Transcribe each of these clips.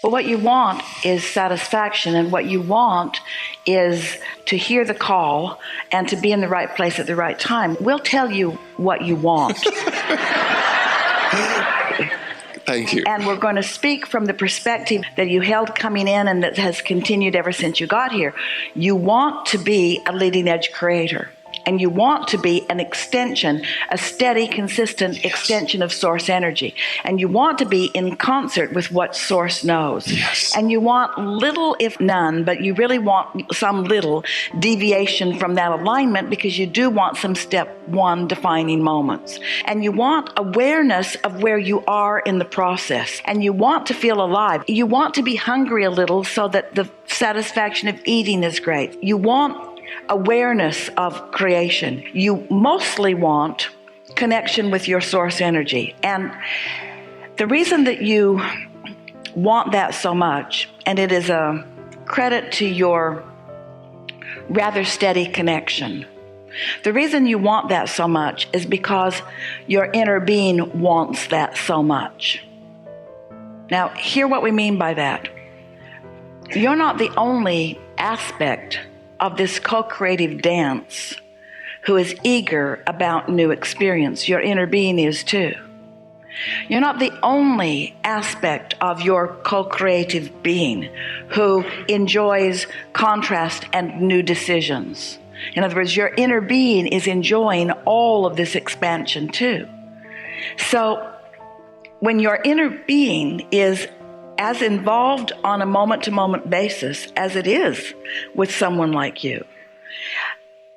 But what you want is satisfaction, and what you want is to hear the call and to be in the right place at the right time. We'll tell you what you want. Thank you. And we're going to speak from the perspective that you held coming in and that has continued ever since you got here. You want to be a leading edge creator. And you want to be an extension, a steady, consistent extension of source energy. And you want to be in concert with what source knows. Yes. And you want little, if none, but you really want some little deviation from that alignment, because you do want some step one defining moments. And you want awareness of where you are in the process. And you want to feel alive. You want to be hungry a little so that the satisfaction of eating is great. You want awareness of creation. You mostly want connection with your source energy. And the reason that you want that so much, and it is a credit to your rather steady connection, the reason you want that so much is because your inner being wants that so much. Now, hear what we mean by that. You're not the only aspect of this co-creative dance who is eager about new experience. Your inner being is too. You're not the only aspect of your co-creative being who enjoys contrast and new decisions. In other words, your inner being is enjoying all of this expansion too. So when your inner being is as involved on a moment-to-moment basis as it is with someone like you,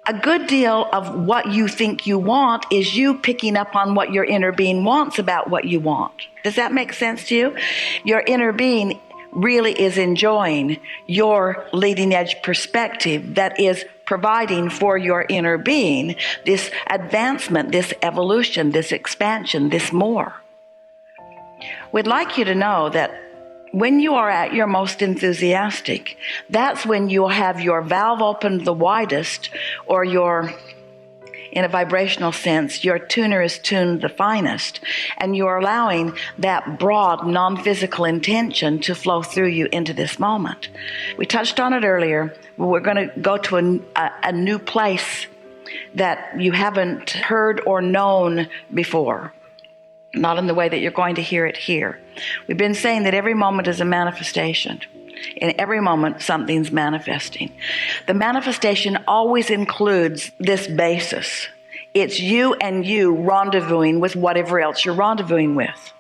a good deal of what you think you want is you picking up on what your inner being wants about what you want. Does that make sense to you? Your inner being really is enjoying your leading edge perspective that is providing for your inner being this advancement, this evolution, this expansion, this more. We'd like you to know that when you are at your most enthusiastic, that's when you'll have your valve opened the widest, or your, in a vibrational sense, your tuner is tuned the finest, and you're allowing that broad, non-physical intention to flow through you into this moment. We touched on it earlier. We're going to go to a new place that you haven't heard or known before. Not in the way that you're going to hear it here. We've been saying that every moment is a manifestation. In every moment, something's manifesting. The manifestation always includes this basis. It's you and you rendezvousing with whatever else you're rendezvousing with.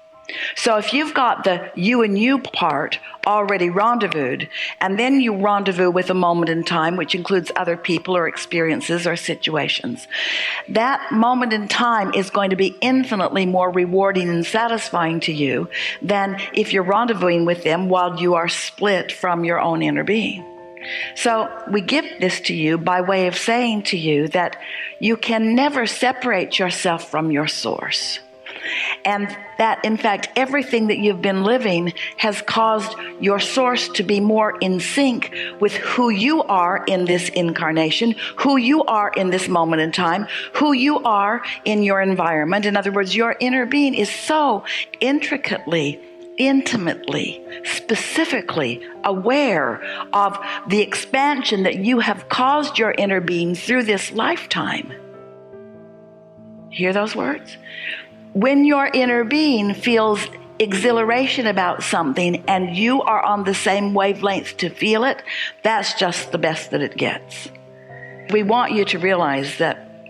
So if you've got the you and you part already rendezvoused, and then you rendezvous with a moment in time, which includes other people or experiences or situations, that moment in time is going to be infinitely more rewarding and satisfying to you than if you're rendezvousing with them while you are split from your own inner being. So we give this to you by way of saying to you that you can never separate yourself from your source. And that, in fact, everything that you've been living has caused your source to be more in sync with who you are in this incarnation, who you are in this moment in time, who you are in your environment. In other words, your inner being is so intricately, intimately, specifically aware of the expansion that you have caused your inner being through this lifetime. Hear those words? When your inner being feels exhilaration about something and you are on the same wavelength to feel it, that's just the best that it gets. We want you to realize that,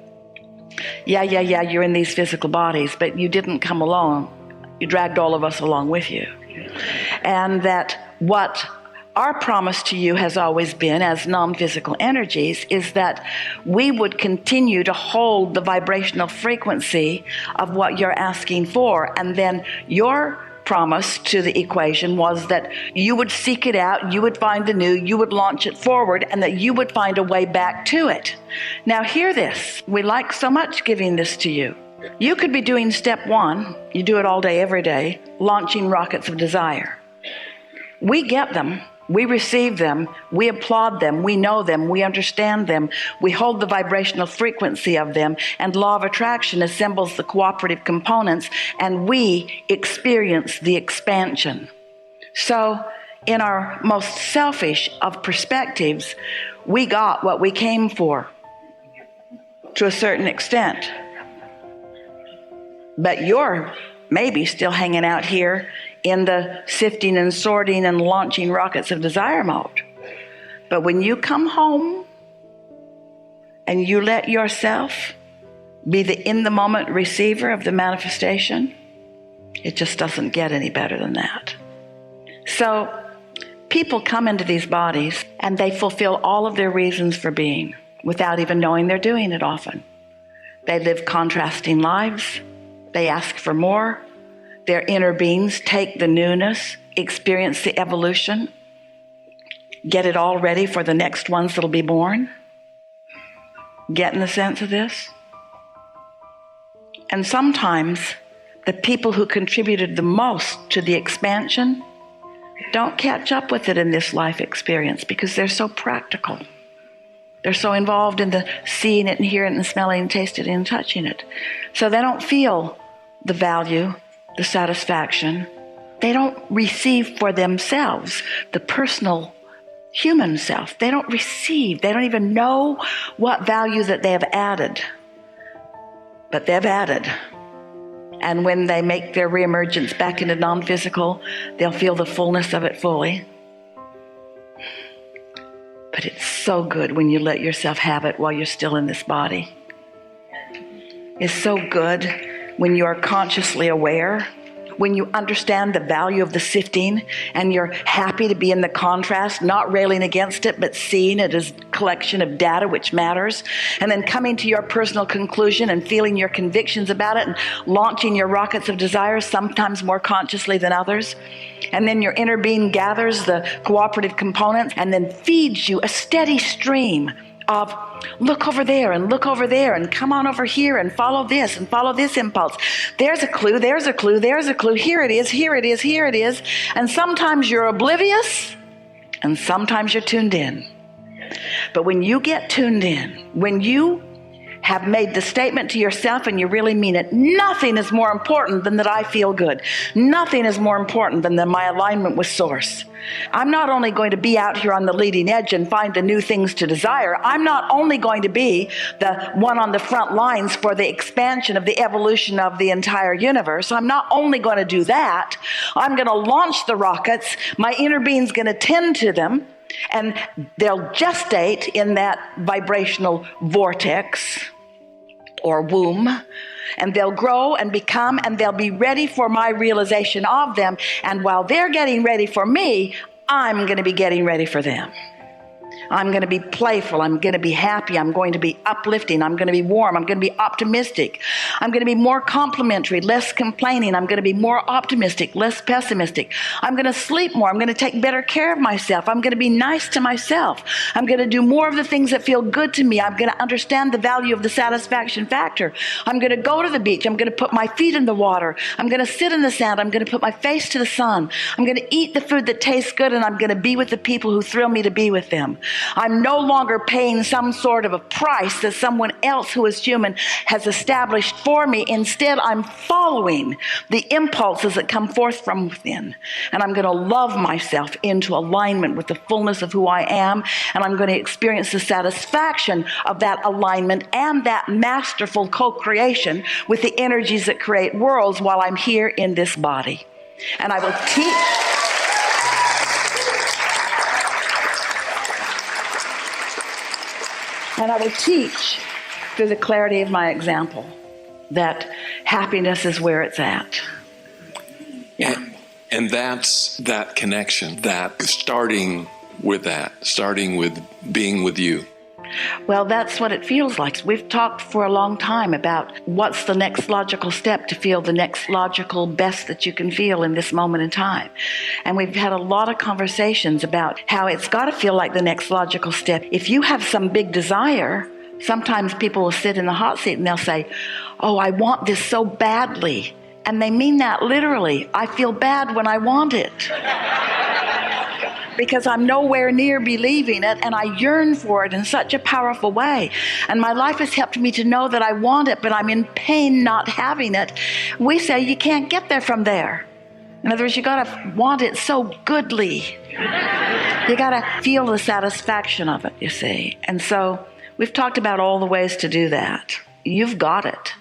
yeah, you're in these physical bodies, but you didn't come alone. You dragged all of us along with you. And that what our promise to you has always been, as non-physical energies, is that we would continue to hold the vibrational frequency of what you're asking for. And then your promise to the equation was that you would seek it out, you would find the new, you would launch it forward, and that you would find a way back to it. Now hear this. We like so much giving this to you. You could be doing step one, you do it all day, every day, launching rockets of desire. We get them. We receive them, we applaud them, we know them, we understand them, we hold the vibrational frequency of them, and law of attraction assembles the cooperative components, and we experience the expansion. So in our most selfish of perspectives, we got what we came for to a certain extent. But you're maybe still hanging out here in the sifting and sorting and launching rockets of desire mode. But when you come home and you let yourself be the in-the-moment receiver of the manifestation, it just doesn't get any better than that. So people come into these bodies and they fulfill all of their reasons for being without even knowing they're doing it often. They live contrasting lives. They ask for more. Their inner beings take the newness, experience the evolution, get it all ready for the next ones that'll be born. Getting the sense of this? And sometimes the people who contributed the most to the expansion don't catch up with it in this life experience because they're so practical. They're so involved in the seeing it and hearing it and smelling and tasting it and touching it. So they don't feel the value, the satisfaction. They don't receive for themselves the personal human self. They don't receive. They don't even know what value that they have added. But they've added. And when they make their reemergence back into non-physical, they'll feel the fullness of it fully. But it's so good when you let yourself have it while you're still in this body. It's so good when you are consciously aware, when you understand the value of the sifting and you're happy to be in the contrast, not railing against it, but seeing it as a collection of data which matters, and then coming to your personal conclusion and feeling your convictions about it and launching your rockets of desire, sometimes more consciously than others. And then your inner being gathers the cooperative components and then feeds you a steady stream of look over there and look over there and come on over here and follow this impulse. There's a clue, there's a clue, there's a clue. Here it is, here it is, here it is. And sometimes you're oblivious and sometimes you're tuned in. But when you get tuned in, when you have made the statement to yourself and you really mean it, nothing is more important than that I feel good. Nothing is more important than my alignment with Source. I'm not only going to be out here on the leading edge and find the new things to desire. I'm not only going to be the one on the front lines for the expansion of the evolution of the entire universe. I'm not only going to do that. I'm going to launch the rockets. My inner being's going to tend to them. And they'll gestate in that vibrational vortex or womb, and they'll grow and become, and they'll be ready for my realization of them. And while they're getting ready for me, I'm going to be getting ready for them. I'm going to be playful. I'm going to be happy. I'm going to be uplifting. I'm going to be warm. I'm going to be optimistic. I'm going to be more complimentary, less complaining. I'm going to be more optimistic, less pessimistic. I'm going to sleep more. I'm going to take better care of myself. I'm going to be nice to myself. I'm going to do more of the things that feel good to me. I'm going to understand the value of the satisfaction factor. I'm going to go to the beach. I'm going to put my feet in the water. I'm going to sit in the sand. I'm going to put my face to the sun. I'm going to eat the food that tastes good, and I'm going to be with the people who thrill me to be with them. I'm no longer paying some sort of a price that someone else who is human has established for me. Instead, I'm following the impulses that come forth from within. And I'm going to love myself into alignment with the fullness of who I am. And I'm going to experience the satisfaction of that alignment and that masterful co-creation with the energies that create worlds while I'm here in this body. And I will teach. And I will teach through the clarity of my example that happiness is where it's at. And that's that connection, that starting with being with you. Well, that's what it feels like. We've talked for a long time about what's the next logical step to feel the next logical best that you can feel in this moment in time. And we've had a lot of conversations about how it's got to feel like the next logical step. If you have some big desire, sometimes people will sit in the hot seat and they'll say, oh, I want this so badly. And they mean that literally. I feel bad when I want it. Because I'm nowhere near believing it, and I yearn for it in such a powerful way. And my life has helped me to know that I want it, but I'm in pain not having it. We say you can't get there from there. In other words, you got to want it so goodly. You got to feel the satisfaction of it, you see. And so we've talked about all the ways to do that. You've got it.